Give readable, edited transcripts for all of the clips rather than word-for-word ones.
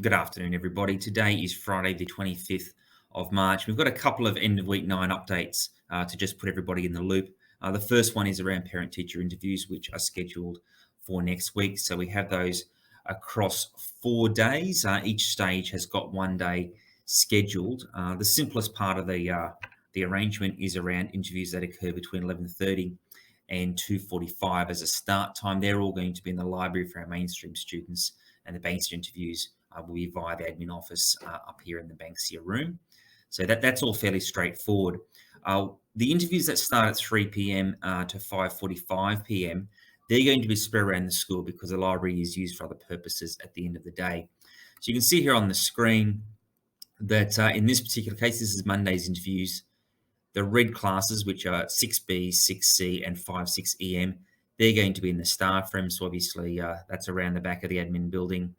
Good afternoon, everybody. Today is Friday, the 25th of March. We've got a couple of end of week 9 updates to just put everybody in the loop. The first one is around parent teacher interviews, which are scheduled for next week. So we have those across 4 days. Each stage has got 1 day scheduled. The simplest part of the arrangement is around interviews that occur between 11:30 and 2:45 as a start time. They're all going to be in the library for our mainstream students, and the Banksia interviews will be via the admin office up here in the Banksia room. So that's all fairly straightforward. The interviews that start at 3 p.m. To 5:45 p.m., they're going to be spread around the school because the library is used for other purposes at the end of the day. So you can see here on the screen that in this particular case, this is Monday's interviews. The red classes, which are 6B, 6C, and 5-6 EM, they're going to be in the staff room. So obviously that's around the back of the admin building,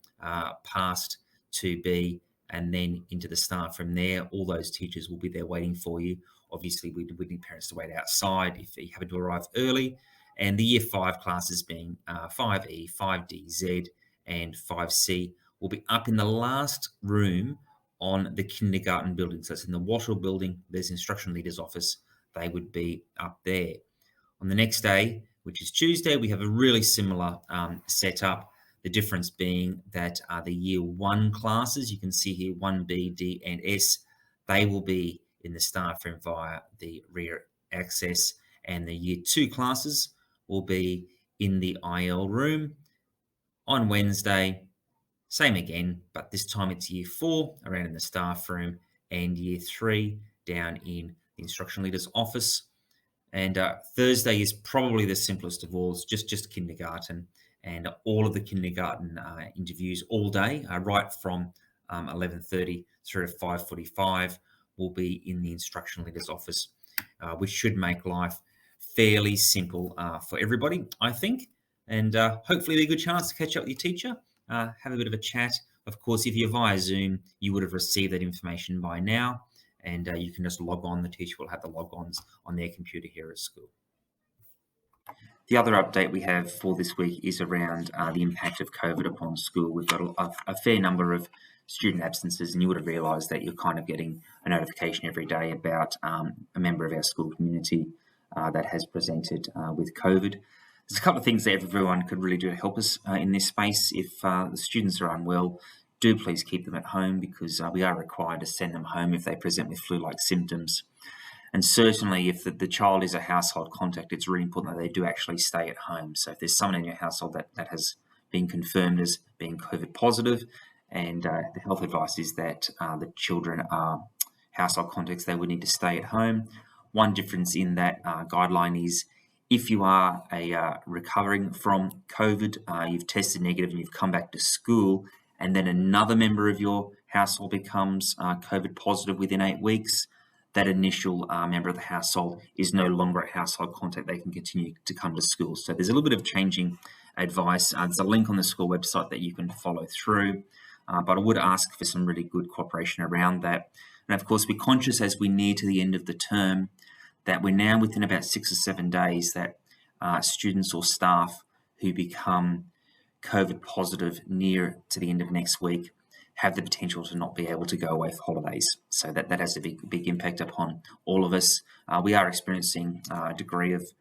past 2B, and then into the staff room there. All those teachers will be there waiting for you. Obviously, we need parents to wait outside if you happen to arrive early. And the Year 5 classes being 5E, 5DZ, and 5C will be up in the last room on the kindergarten building. So it's in the Wattle building. There's instruction leader's office. They would be up there. On the next day, which is Tuesday, we have a really similar setup. The difference being that the Year 1 classes, you can see here 1B, D, and S, they will be in the staff room via the rear access, and the Year 2 classes will be in the IL room. On Wednesday, same again, but this time it's Year 4 around in the staff room, and Year 3 down in the instruction leader's office. And Thursday is probably the simplest of all. It's just kindergarten, and all of the kindergarten interviews all day, right from 11:30 through to 5:45, will be in the instruction leader's office, which should make life fairly simple for everybody, I think. And hopefully be a good chance to catch up with your teacher, have a bit of a chat. Of course, if you're via Zoom, you would have received that information by now, and you can just log on. The teacher will have the log-ons on their computer here at school. The other update we have for this week is around the impact of COVID upon school. We've got a fair number of student absences, and you would have realised that you're kind of getting a notification every day about a member of our school community that has presented with COVID. There's a couple of things that everyone could really do to help us in this space. If the students are unwell, do please keep them at home, because we are required to send them home if they present with flu-like symptoms. And certainly if the child is a household contact, it's really important that they do actually stay at home. So if there's someone in your household that has been confirmed as being COVID positive, and the health advice is that the children are household contacts, they would need to stay at home. One difference in that guideline is if you are recovering from COVID, you've tested negative and you've come back to school, and then another member of your household becomes COVID positive within 8 weeks, that initial member of the household is no longer a household contact. They can continue to come to school. So there's a little bit of changing advice. There's a link on the school website that you can follow through, but I would ask for some really good cooperation around that. And of course, be conscious as we near to the end of the term that we're now within about 6 or 7 days that students or staff who become COVID positive near to the end of next week have the potential to not be able to go away for holidays. So that has a big impact upon all of us. We are experiencing a degree of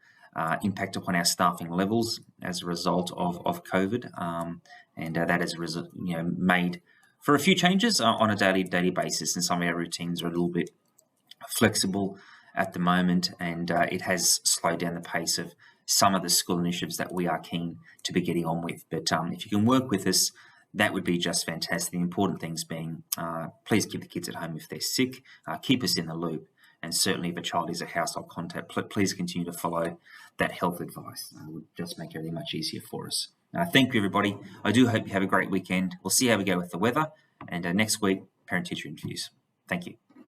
impact upon our staffing levels as a result of COVID, and that has made for a few changes on a daily basis, and some of our routines are a little bit flexible at the moment, and it has slowed down the pace of some of the school initiatives that we are keen to be getting on with. But if you can work with us, that would be just fantastic. The important things being, please keep the kids at home if they're sick, keep us in the loop, and certainly if a child is a household contact, please continue to follow that health advice. It would just make everything much easier for us. Thank you, everybody. I do hope you have a great weekend. We'll see how we go with the weather, and next week, parent-teacher interviews. Thank you.